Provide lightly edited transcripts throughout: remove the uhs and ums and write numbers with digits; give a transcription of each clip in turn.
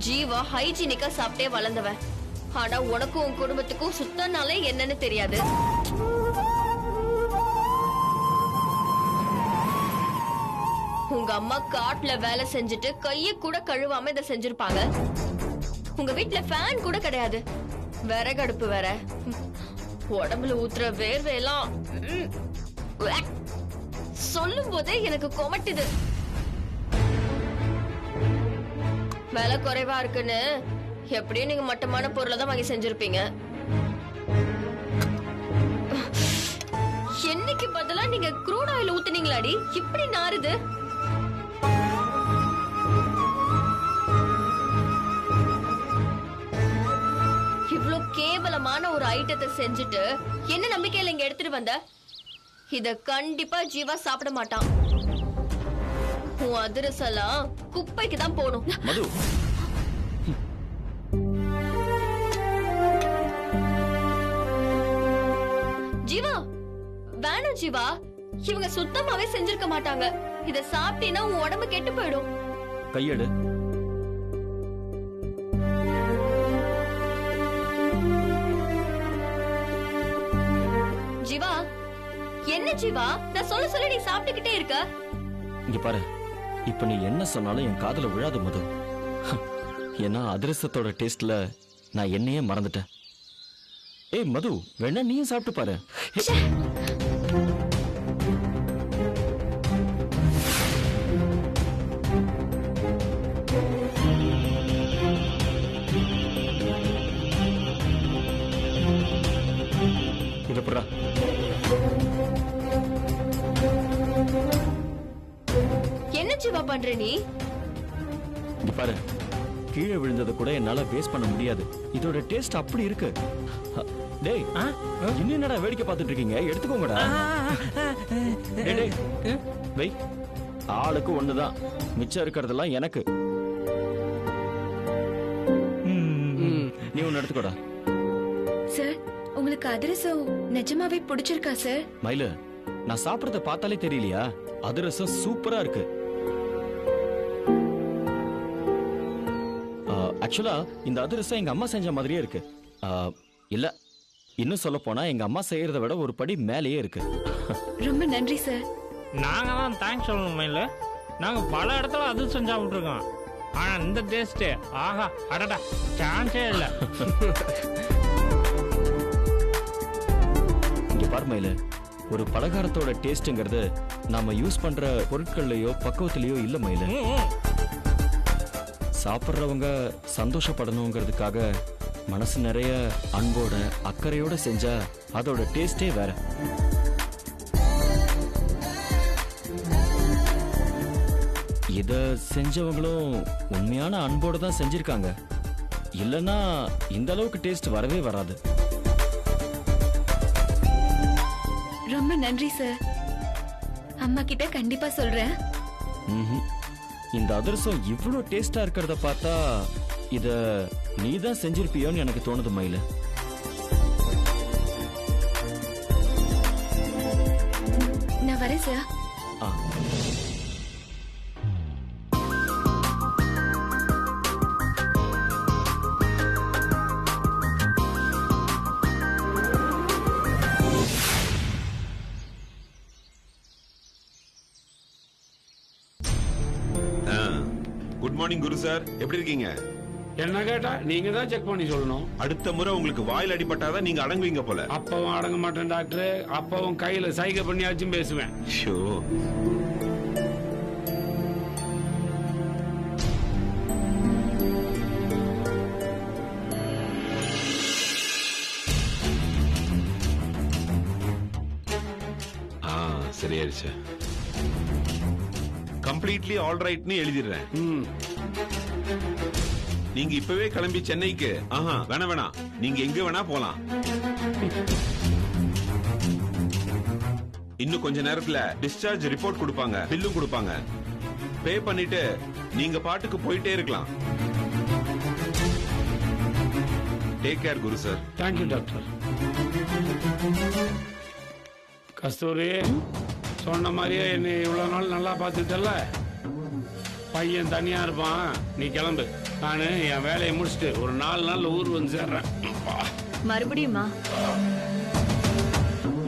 ஜீவா ஹைஜீனிக்கா சாப்பிட்டே வளர்ந்தவன். ஆனா உனக்கும் உன் குடும்பத்துக்கும் சுத்தனாலே என்னன்னு தெரியாது. உங்க அம்மா காட்டுல வேலை செஞ்சுட்டு கைய கூட கழுவாம இதை செஞ்சிருப்பாங்க. உங்க வீட்டுல ஃபேன் கூட கிடையாது, விறகடுப்பு வேற. உடம்புல ஊத்துற வேர்வையெல்லாம் சொல்லும் போதே எனக்கு கொமட்டுது. விலை குறைவா இருக்குன்னு எப்படியும் நீங்க மட்டமான பொருளை தான் வாங்கி செஞ்சிருப்பீங்க. என்னைக்கு பதிலா நீங்க க்ரூட் ஆயில் ஊத்துனீங்களாடி இப்படி நாறுது? இவ்ளோ கேவலமான ஒரு ஐட்டத்தை செஞ்சுட்டு என்ன நம்பிக்கையில இங்க எடுத்துட்டு வந்த? இத கண்டிப்பா ஜீவா சாப்பிட மாட்டான். உன் அதிரசலாம் குப்பைக்கு தான் போகணும். மது, ஜீவா வேணாம் ஜீவா, இவங்க சுத்தமாவே செஞ்சிருக்க மாட்டாங்க. இத சாப்பிட்டீன்னா உன் உடம்பு கெட்டு போயிடும். கையெடு. ஜீவா என்ன ஜீவா, நான் சொல்ல சொல்ல நீ சாப்பிட்டுக்கிட்டே இருக்க. இங்க பாரு, இப்ப நீ என்ன சொன்னாலும் என் காதுல விழாது மது. ஏன்னா அதிரசத்தோட டேஸ்ட்ல நான் என்னையே மறந்துட்டேன். ஏய் மது, வேணா நீயும் சாப்பிட்டு பாரு. இத புறா. என்ன ஜீவா பண்ற நீ? இங்க பாரு, கீழே விழுந்ததை கூட என்னால வேஸ்ட் பண்ண முடியாது. இதோட டேஸ்ட் அப்படி இருக்கு. டேய், இன்னும் என்னடா வேடிக்கை பார்த்துட்டு இருக்கீங்க? எடுத்துக்கோங்கடா. டேய், டேய், வை. ஆளுக்கு ஒண்ணுதான், மிச்சம் இருக்கிறதெல்லாம் எனக்கு. நீ ஒன்னு எடுத்துக்கோடா. சார், உங்களுக்கு அதிரசம் நிஜமாவே பிடிச்சிருக்கா சார்? மயிலு, நான் சாப்பிடறத பார்த்தாலே தெரியலையா? அதிரசம் சூப்பரா இருக்கு. ஆக்சுவலா இந்த அதிரசம் எங்க அம்மா செஞ்ச மாதிரியே இருக்கு. இல்ல, இன்னும் சொல்ல போனா எங்க அம்மா செய்யறத விட ஒரு படி மேலேயே இருக்கு. ரொம்ப நன்றி சார். நாங்க தான் தேங்க்ஸ் சொல்லணும் மயில. நாங்க பல இடத்துல அதிரசம் சாப்பிட்டுருக்கோம். ஆனா இந்த டேஸ்ட், ஆஹா அடடா, சான்ஸே இல்ல. இங்க பாரு மயிலு, ஒரு பலகாரத்தோட டேஸ்ட்ங்கிறது நாம யூஸ் பண்ற பொருட்கள்லயோ பக்குவத்திலயோ இல்ல மயிலு. சாப்பிட்றவங்க சந்தோஷப்படணுங்கிறதுக்காக மனசு நிறைய அன்போட அக்கறையோட செஞ்சா அதோட டேஸ்டே வேற. இத செஞ்சவங்களும் உண்மையான அன்போட தான் செஞ்சிருக்காங்க. இல்லனா இந்த அளவுக்கு டேஸ்ட் வரவே வராது. ரொம்ப நன்றி சார். அம்மா கிட்ட கண்டிப்பா சொல்றேன். இந்த அதிரசம் இவ்வளவு டேஸ்டா இருக்கிறத பார்த்தா இத நீதான் செஞ்சிருப்பியோன்னு எனக்கு தோணுது மயில. நான் வரேன் சார். குட் மார்னிங் குரு சார், எப்படி இருக்கீங்க? என்ன கேட்டா நீங்க தான் செக் பண்ணி சொல்லணும். அடுத்த முறை உங்களுக்கு வாயில் அடிபட்டாதான் நீங்க அடங்குவீங்க போல. அப்பவும் அடங்க மாட்டேன் டாக்டர். அப்பவும் கையில சைகை பண்ணியாச்சும் பேசுவேன். ஷோ, சரியாயிருச்சு. கம்ப்ளீட்லி ஆல் ரைட்னு எழுதிடுறேன். நீங்க இப்பவே கிளம்பி சென்னைக்கு. வேணா வேணா, நீங்க எங்க வேணா போலாம். இன்னும் கொஞ்ச நேரத்துல டிஸ்சார்ஜ் ரிப்போர்ட் கொடுப்பாங்க, பில்லும் கொடுப்பாங்க. பே பண்ணிட்டு நீங்க பாட்டுக்கு போயிட்டே இருக்கலாம். Take care Guru sir. Thank you doctor. Kasthuri, சொன்ன மாதிரியே என்னை இவ்வளவு நாள் நல்லா பார்த்துட்டல. பையன் தனியா இருப்பான், நீ கிளம்பு. நானு என் வேலையை முடிச்சுட்டு ஒரு 4 நாள்ல ஊர் வந்து சேர்றேன். மறுபடியுமா?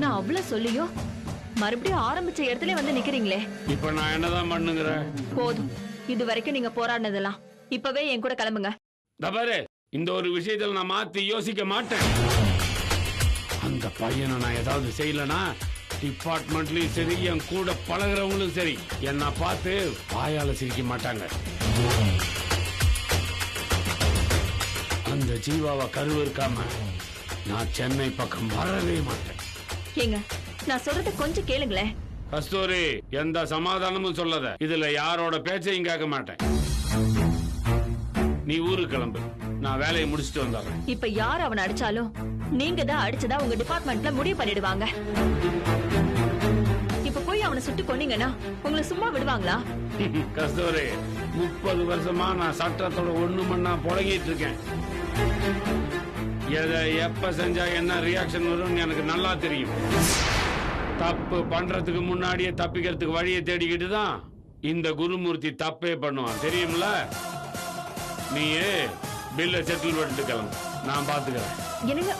நான் அவ்வளவு சொல்லியும் மறுபடியும் ஆரம்பிச்ச இடத்துல வந்து நிக்கிறீங்களே. இப்ப நான் என்னதான் பண்ணுங்கிறேன்? போதும், இது வரைக்கும் நீங்க போராடினதெல்லாம். இப்பவே என் கூட கிளம்புங்க. தபாரு, இந்த ஒரு விஷயத்துல நான் மாத்தி யோசிக்க மாட்டேன். அந்த பையனை நான் ஏதாவது செய்யலனா டிபார்ட்மெண்ட்லயும் சரி, என் கூட பழகிறவங்களும் சரி, என்ன பார்த்து வாயால சிரிக்க மாட்டாங்க. அந்த ஜீவாவை கருவிருக்காம நான் சென்னை பக்கம் வரவே மாட்டேன். ஏங்க, நான் சொல்றத கொஞ்சம் கேளுங்களேன். கஸ்தூரி, எந்த சமாதானமும் சொல்லாத. இதுல யாரோட பேச்சையும் கேட்க மாட்டேன். நீ ஊருக்கு கிளம்பு, நான் வேலையை முடிச்சுட்டு வந்துடுறேன். இப்ப யார் அவனை அடிச்சாலும் நீங்க தான் அடிச்சதா உங்க டிபார்ட்மெண்ட்ல முடிவு பண்ணிடுவாங்க. இப்ப போய் அவனை சுட்டு கொன்னீங்கன்னா உங்களை சும்மா விடுவாங்களா? கஸ்தூரி, 30 வருஷமா நான் சட்டத்தோட ஒண்ணு மண்ணா புழங்கிட்டு இருக்கேன். எதை எப்ப செஞ்சா என்ன ரியாக்ஷன் வரும்னு எனக்கு நல்லா தெரியும். தப்பு பண்றதுக்கு முன்னாடியே தப்பிக்கிறதுக்கு வழியை தேடிக்கிட்டு தான் இந்த குருமூர்த்தி தப்பே பண்ணுவான், தெரியும்ல? நீயே பில்ல செட்டில் பண்ணிட்டு கிளம்பு, நான் பாத்துக்கிறேன். என்னங்க?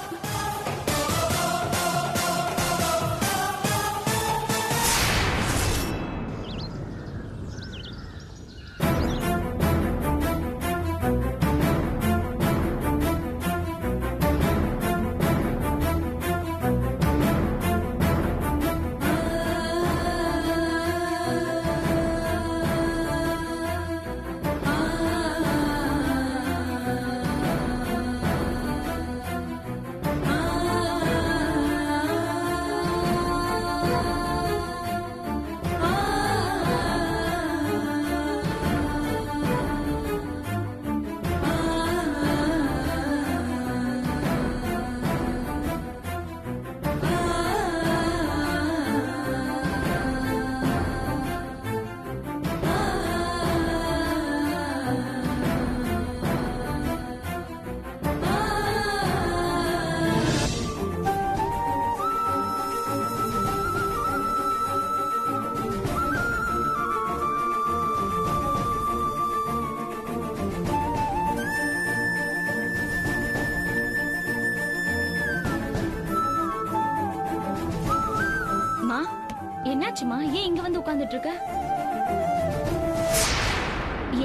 என்னாச்சுமா? ஏன் இங்க வந்து உட்கார்ந்துட்டு இருக்க?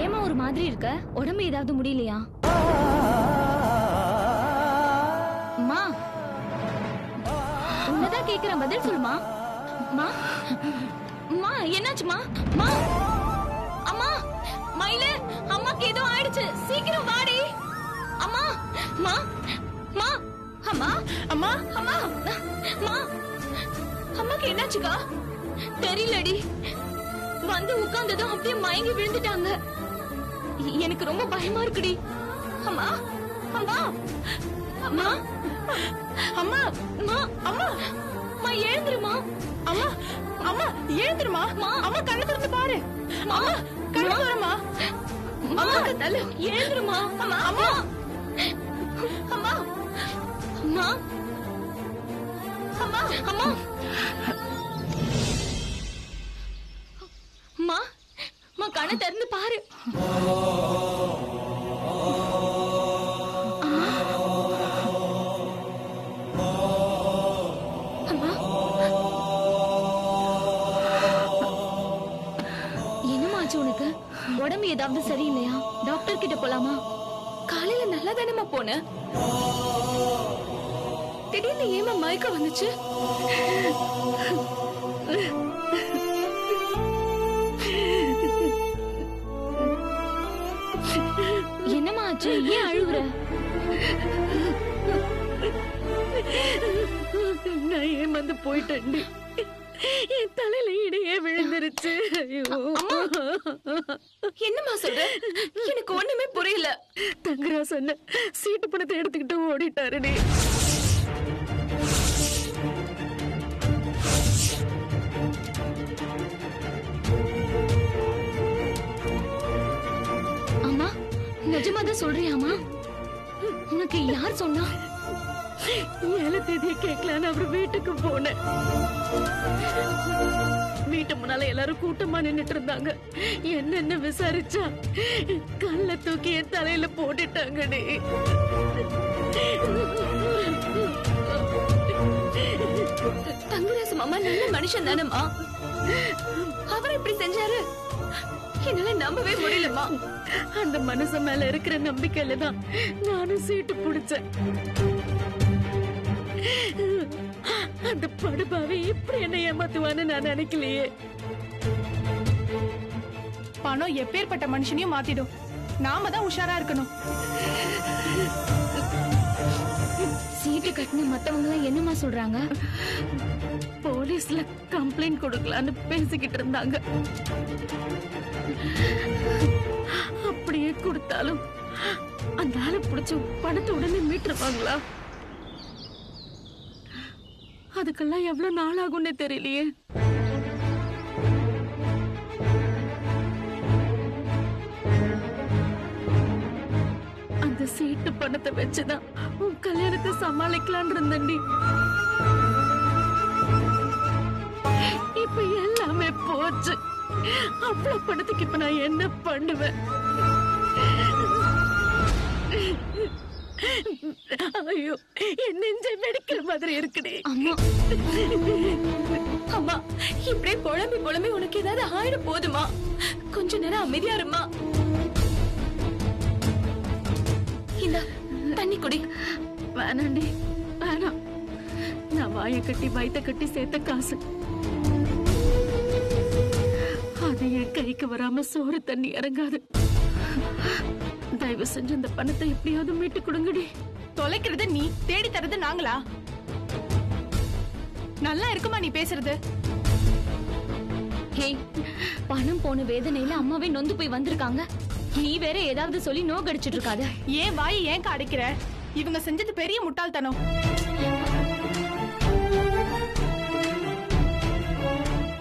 ஏமா ஒரு மாதிரி இருக்க? உடம்பு ஏதாவது முடியலையா? அம்மா, உன்னதான் கேக்குறேன், பதில் சொல்லுமா. அம்மா, அம்மா என்னாச்சுமா? அம்மா, அம்மா, மயிலு, அம்மாக்கு ஏதோ ஆயிடுச்சு, சீக்கிரம் வாடி. அம்மா, அம்மா, அம்மா, அம்மா, அம்மா, அம்மா, அம்மா, அம்மாக்கு என்னாச்சுக்கா? தெரியலடி, வந்து உட்கார்ந்ததும் அப்படியே மயங்கி விழுந்துட்டாங்க. எனக்கு ரொம்ப பயமா இருக்குடி. அம்மா, அம்மா, அம்மா, அம்மா, அம்மா, அம்மா, அம்மா எழுந்துருமா. அம்மா, அம்மா எழுந்துருமா. அம்மா கண்ணு திறந்து பாரு. அம்மா கண்ணு திறமா. அம்மா தல எழுந்துருமா. அம்மா, அம்மா, அம்மா, அம்மா, அம்மா, அம்மா, அம்மா, அம்மா கண்ணை திறந்து பாரு. என்னமாச்சு உனக்கு? உடம்பு ஏதாவது சரியில்லையா? டாக்டர் கிட்ட போலாமா? காலையில நல்லா தானேமா போன, திடீர்னு ஏமா மயக்கம் வந்துச்சு? என்னமா ஆச்சு? ஏன் அழுகுற? நான் ஏமாந்து போயிட்டேன். என் தலையில இடையே விழுந்துருச்சு. என்னமா சொல்ற? எனக்கு ஒண்ணுமே புரியல. தங்கரா சொன்ன சீட்டு பணத்தை எடுத்துக்கிட்டு ஓடிட்டாருடி. அம்மா, நிஜமாதான் சொல்றியாமா? உனக்கு யார் சொன்னா? 7 தேதியை கேட்கலான்னு அவர் வீட்டுக்கு போனேன். வீட்டு முன்னால எல்லாரும் கூட்டமா நின்னுட்டு இருந்தாங்க. என்னன்னு விசாரிச்சா கல்ல தூக்கி என் தலையில போட்டுட்டாங்கடி. தங்கராசு மாமா நல்ல மனுஷன் தானம்மா, அவர் இப்படி செஞ்சாரு? என்னால நம்பவே முடியலம்மா. அந்த மனுஷன் மேல இருக்கிற நம்பிக்கையில தான் நானும் சீட்டு புடிச்சேன். அந்த படுபாவை இப்படி என்ன ஏமாத்துவான்னு நான் நினைக்கலையே. பணம் எப்பேற்பட்ட மனுஷனையும் மாத்திடும். நாம தான் உஷாரா இருக்கணும். சீட்டு கட்டின மத்தவங்க எல்லாம் என்னமா சொல்றாங்க? போலீஸ்ல கம்ப்ளைண்ட் கொடுக்கலான்னு பேசிக்கிட்டு இருந்தாங்க. அப்படியே கொடுத்தாலும் அந்த ஆளை பிடிச்சு பணத்தை உடனே மீட்டுருவாங்களா? அதுக்கெல்லாம் எவ்வளவு நாள் ஆகும்னு தெரியலையே. அந்த சீட்டு பணத்தை வச்சுதான் உன் கல்யாணத்தை சமாளிக்கலான் இருந்தேன்டி. இப்ப எல்லாமே போச்சு. அவ்வளவு பணத்துக்கு இப்ப நான் என்ன பண்ணுவேன்? ஐயோ, என் நெஞ்சை வெடிக்கிற மாதிரி இருக்குடி. அம்மா அம்மா, இப்படியே புலம்பி புலம்பி உனக்கு ஏதாவது ஆயிட போதுமா? கொஞ்ச நேரம் அமைதியா இருமா. இந்த தண்ணி குடி. வேணாண்டி, வேணாம். நான் வாயை கட்டி வயித்தை கட்டி சேர்த்த காசு அது என் கைக்கு வராம சோறு தண்ணி இறங்காது. தயவு செஞ்சு அந்த பணத்தை எப்படியாவது மீட்டு கொடுங்கடி. தொலைக்கிறது நீ, தேடி தரது நாங்களா? நல்லா இருக்குமா நீ பேசுறது? ஹே, பணம் போன வேதனையில அம்மாவே நொந்து போய் வந்திருக்காங்க. நீ வேற ஏதாவது சொல்லி நோக்கடிச்சிட்டு இருக்காத. ஏன் வாயை ஏன் அடைக்கிற? இவங்க செஞ்சது பெரிய முட்டாள்தனம்.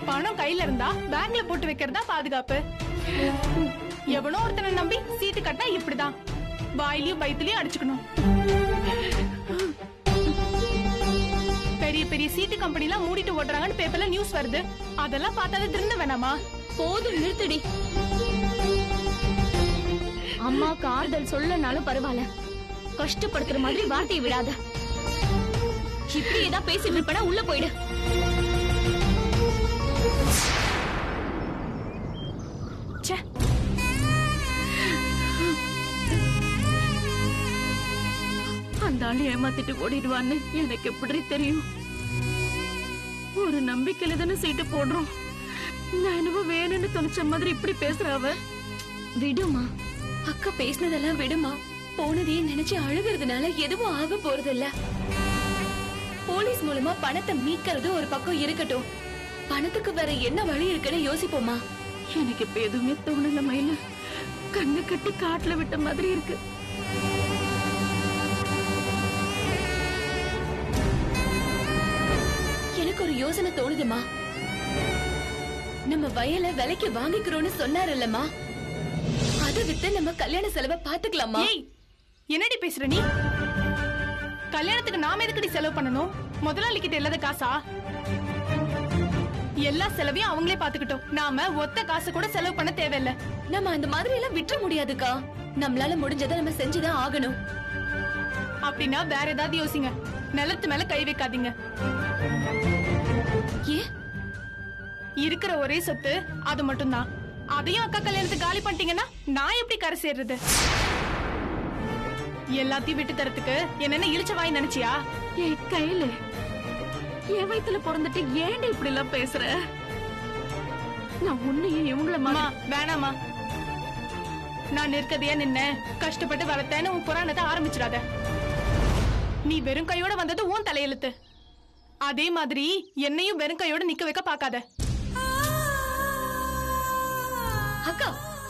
பணம் கையில இருந்தா பேங்க்ல போட்டு வைக்கிறதா பாதுகாப்பு. எவனோ ஒருத்தனை நம்பி சீட்டு கட்டினா இப்படிதான் வாயிலையும் வயிற்றுலயும் அடிச்சுக்கணும். பெரிய பெரிய சீட்டு கம்பெனி எல்லாம் மூடிட்டு ஓடுறாங்கன்னு பேப்பர்ல நியூஸ் வருது. அதெல்லாம் பார்த்தாலே திருந்த வேணாமா? போதும், நிறுத்தடி. அம்மாக்கு ஆறுதல் சொல்லனாலும் பரவாயில்ல, கஷ்டப்படுத்துற மாதிரி வார்த்தையை விடாத. இப்படி ஏதாவது பேசிட்டு இருப்பனா உள்ள போயிடு. அந்த ஆளு ஏமாத்திட்டு ஓடிடுவான்னு எனக்கு எப்படி தெரியும்? ஒரு நம்பிக்கையில தானே சீட்டு போடுறோம். நான் என்னவோ வேணும்னு தொலைச்ச மாதிரி இப்படி பேசுறாவ. விடுமா, அக்கா பேசினதெல்லாம் விடுமா. போனதையே நினைச்சு அழுகிறதுனால எதுவும் ஆக போறது இல்ல. போலீஸ் மூலமா பணத்தை மீட்கிறது ஒரு பக்கம் இருக்கட்டும், பணத்துக்கு வேற என்ன வழி இருக்குன்னு யோசிப்போமா. எனக்கு இப்ப எதுவுமே தோணல மயில. கண்ணு கட்டி காட்டுல விட்ட மாதிரி இருக்கு. எனக்கு ஒரு யோசனை தோணுதுமா. நம்ம வயல விலைக்கு வாங்கிக்கிறோம்னு சொன்னாருல்லம்மா, அதை வித்து நம்ம கல்யாண செலவை பாத்துக்கலாமா? ஏய், என்னடி பேசுற நீ? கல்யாணத்துக்கு நாம எதுக்கடி செலவு பண்ணணும்? முதலாளி கிட்ட இல்லாத காசா? எல்லா செலவையும் அவங்களே பாத்துக்கிட்டோம். நாம ஒத்த காசு கூட செலவு பண்ண தேவையில்ல. நம்ம அந்த மாதிரி எல்லாம் விட்டுற முடியாதுக்கா. நம்மளால முடிஞ்சதை நம்ம செஞ்சுதான் ஆகணும். அப்படின்னா வேற ஏதாவது யோசிங்க. நிலத்து மேல கை வைக்காதீங்க. ஏன்? இருக்கிற ஒரே சொத்து அது மட்டும்தான். அதையும் அக்கா கல்யாணத்துக்கு காலி பண்ணிட்டீங்கன்னா நான் எப்படி கரை சேர்றது? எல்லாத்தையும் விட்டு தரத்துக்கு என்னென்ன இழிச்ச வாய் நினைச்சியா? ஏய் கையில, என் வயித்துல பிறந்துட்டு ஏன்டி இப்படி எல்லாம் பேசுற? நான் உன்னையும் இவங்கள அம்மா, வேணாமா. நான் நிற்கதையா நின்ன கஷ்டப்பட்டு வளர்த்தேன்னு உன் புராணத்தை ஆரம்பிச்சிடாத. நீ வெறும் கையோட வந்தது உன் தலையெழுத்து. அதே மாதிரி என்னையும் வெறும் கையோட நிக்க வைக்க பாக்காத. அக்கா,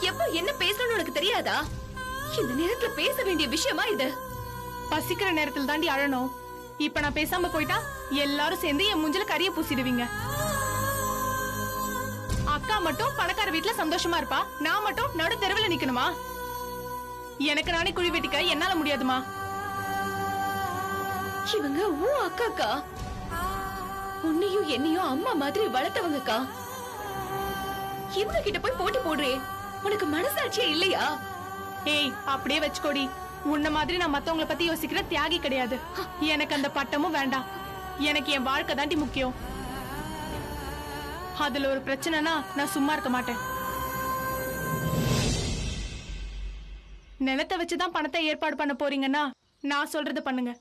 எப்போ என்ன பேசணும்னு உனக்கு தெரியாதா? இந்த நேரத்துல பேச வேண்டிய விஷயமா இது? பசிக்கிற நேரத்துல தாண்டி அழணும். இப்ப நான் பேசாம போயிட்டா எல்லாரும் சேர்ந்து என் மூஞ்சில கரிய பூசிடுவீங்க. அக்கா மட்டும் பணக்கார வீட்டுல சந்தோஷமா இருப்பா, நான் மட்டும் நடு தெருவில் நிக்கணுமா? எனக்கு நானே குழி வெட்டிக்க என்னால முடியாதுமா. இவங்க அக்காக்கா, உன்னையும் என்னையும் அம்மா மாதிரி வளர்த்தவங்கக்கா. இவங்க கிட்ட போய் போட்டி போடுறே, உனக்கு மனசாட்சியே இல்லையா? ஏய், அப்படியே வச்சுக்கோடி. உன்ன மாதிரி நான் மத்தவங்கள பத்தி யோசிக்கிற தியாகி கிடையாது. எனக்கு அந்த பட்டமும் வேண்டாம். எனக்கு என் வாழ்க்கை தாண்டி முக்கியம். அதுல ஒரு பிரச்சனைனா நான் சும்மா இருக்க மாட்டேன். நிலத்தை வச்சுதான் பணத்தை ஏற்பாடு பண்ண போறீங்கன்னா நான் சொல்றத பண்ணுங்க.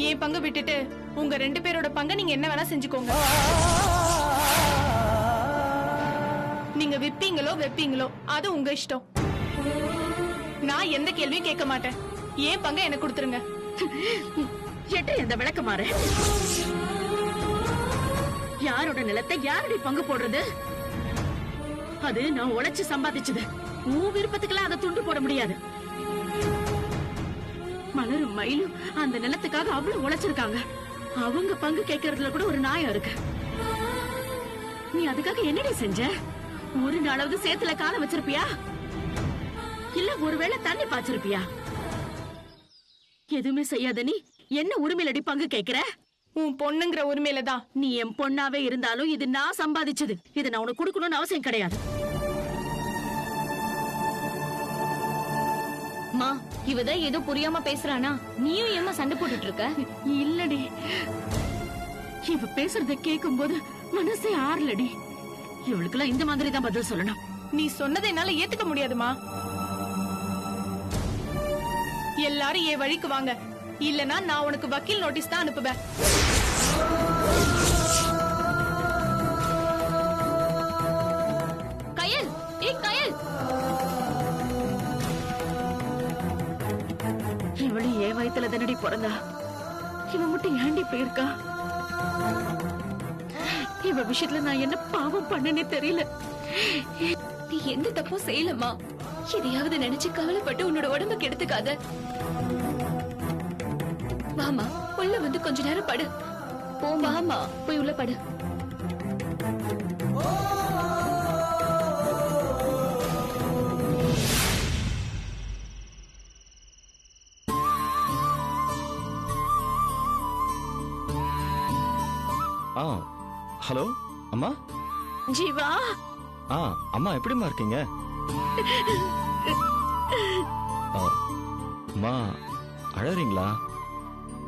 என் பங்கு விட்டுட்டு உங்க 2 பேரோட பங்கை நீங்க என்ன வேணா செஞ்சுக்கோங்க. நீங்க விப்பீங்களோ வெப்பீங்களோ அது உங்க இஷ்டம். நான் எந்த கேள்வியும் கேட்க மாட்டேன். ஏன் பங்கை எனக்கு கொடுத்துருங்க. எட்ட இந்த விளக்க மாற. யாரோட நிலத்தை யாருடைய பங்கு போடுறது? அது நான் உழைச்சு சம்பாதிச்சது. உன் விருப்பத்துக்கெல்லாம் அதை துண்டு போட முடியாது. மலரும் மயிலும் அந்த நிலத்துக்காக அவ்வளவு உழைச்சிருக்காங்க. அவங்க பங்கு கேட்கறதுல கூட ஒரு நியாயம் இருக்கு. நீ அதுக்காக என்னடி செஞ்ச? ஒரு நாளாவது சேத்துல கால வச்சிருப்பியா? இல்ல ஒருவேளை தண்ணி பாய்ச்சிருப்பியா? எதுவுமே செய்யாத நீ என்ன உரிமையிலடி பங்கு கேட்கிற? உன் பொண்ணுங்கிற உரிமையில தான். நீ என் பொண்ணாவே இருந்தாலும் இது நான் சம்பாதிச்சது. இது நான் உனக்கு கொடுக்கணும்னு அவசியம் கிடையாது. மா, இவதான் ஏதோ புரியாம பேசுறானா? நீயும் ஏமா சண்டை போட்டுட்டு இருக்க? இல்லடி, இவ பேசுறத கேட்கும் போது மனசே ஆறலடி. இவளுக்கெல்லாம் இந்த மாதிரி தான் பதில் சொல்லணும். நீ சொன்னதை என்னால ஏத்துக்க முடியாதுமா. எல்லாரும் என் வழிக்கு வாங்க. இல்லனா நான் உனக்கு வக்கீல் நோட்டீஸ் தான் அனுப்புவேன். கயல், ஏய் கயல். இவளு என் வயித்துல தானடி பிறந்தா. இவன் மட்டும் ஏண்டி போயிருக்கா? இவ விஷயத்துல நான் என்ன பாவம் பண்ணனே தெரியல. நீ எந்த தப்பும் செய்யலமா. எதையாவது நினைச்சு கவலைப்பட்டு உன்னோட உடம்ப கெடுத்துக்காத. வாமா, உள்ள வந்து கொஞ்ச நேரம் படு. வாமா, போய் உள்ள படு. ஹலோ அம்மா. ஜீவா. அம்மா எப்படிம்மா இருக்கீங்க? அம்மா அழறீங்களா?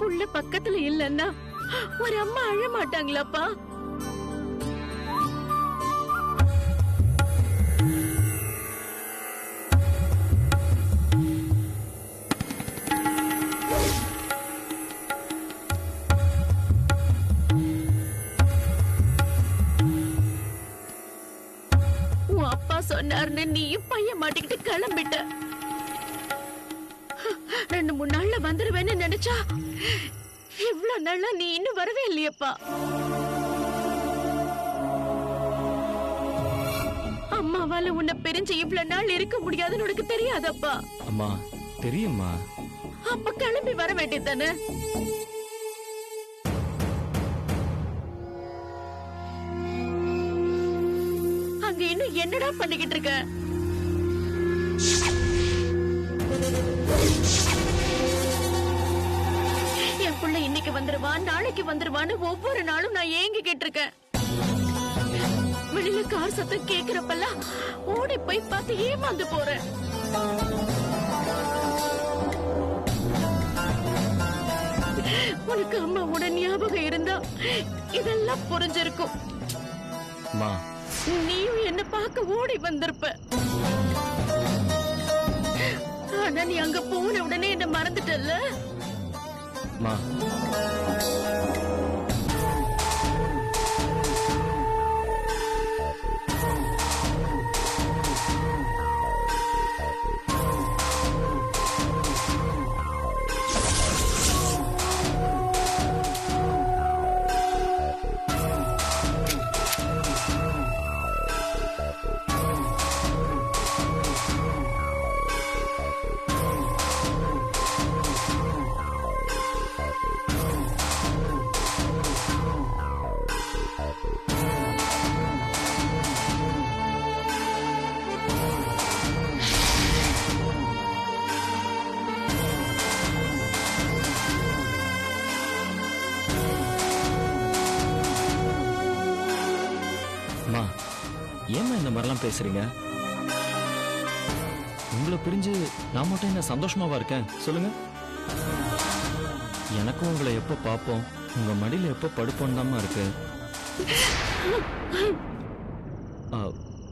புள்ள பக்கத்துல இல்லன்னா ஒரு அம்மா அழ மாட்டாங்களாப்பா? உன் அப்பா சொன்னார்னு நீயும் பையன் மாட்டிக்கிட்டு கிளம்பிட்ட. 2-3 நாள்ல வந்துருவேன்னு நினைச்சா இவ்வளவு நாளா நீ இன்னும் வரவே இல்லையப்பா. அம்மாவால உன்னை பிரிஞ்சு இவ்வளவு நாள் இருக்க முடியாதுன்னு உனக்கு தெரியாதப்பா? அம்மா தெரியுமா. அப்ப கிளம்பி வர வேண்டியதானே? அங்க இன்னும் என்னடா பண்ணிக்கிட்டு இருக்க? என் புள்ள இன்னைக்கு வந்துருவான், நாளைக்கு வந்துருவான்னு ஒவ்வொரு நாளும் நான் ஏங்கிக்கிட்டு இருக்கேன். வெளியில கார் சத்தம் கேக்குறப்பெல்லாம் ஓடி போய் பார்த்து ஏமாந்து போறேன். உனக்கு அம்மாவோட ஞாபகம் இருந்தா இதெல்லாம் புரிஞ்சிருக்கும். நீயும் என்ன பார்க்க ஓடி வந்திருப்ப. ஆனா நீ அங்க போன உடனே என்ன மறந்துட்டல்ல? அதெல்லாம் பேசுறீங்க? உங்களை பிரிஞ்சு நான் மட்டும் என்ன சந்தோஷமாவா இருக்கேன் சொல்லுங்க? எனக்கும் உங்களை எப்போ பார்ப்போம், உங்க மடியில எப்போ படுப்போம் தாம்மா இருக்கு.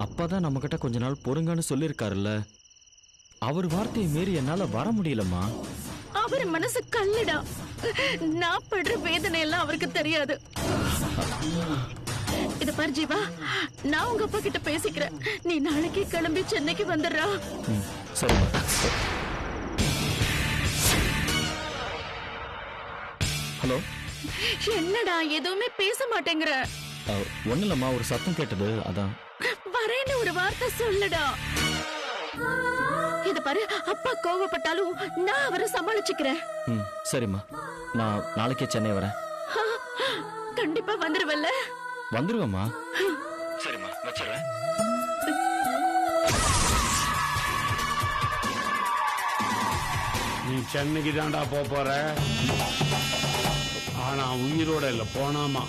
அப்பாதான் நம்ம கிட்ட கொஞ்ச நாள் பொறுங்கன்னு சொல்லியிருக்காருல்ல, அவர் வார்த்தையை மீறி என்னால வர முடியலம்மா. அவர் மனசு கல்லுடா. நான் படுற வேதனை எல்லாம் அவருக்கு தெரியாது. இத பாரு ஜீவா, நான் உங்க அப்பா கிட்ட பேசிக்கிறேன். நீ நாளைக்கு கிளம்பி சென்னைக்கு வந்துடுறா. சரிம்மா. ஹலோ. என்னடா எதுவுமே பேச மாட்டேங்கிற? ஒண்ணு இல்லம்மா, ஒரு சத்தம் கேட்டது அதான். வரேன்னு ஒரு வார்த்தை சொல்லுடா. இத பாரு, அப்பா கோவப்பட்டாலும் நான் அவரை சமாளிச்சுக்கிறேன். சரிம்மா, நான் நாளைக்கே சென்னை வரேன். கண்டிப்பா வந்துருவல்ல? வந்துருவேம்மா. சரிம்மா, வச்சிடுறேன். நீ சென்னைக்கு தாண்டா போற, ஆனா உயிரோட இல்ல போனாமா.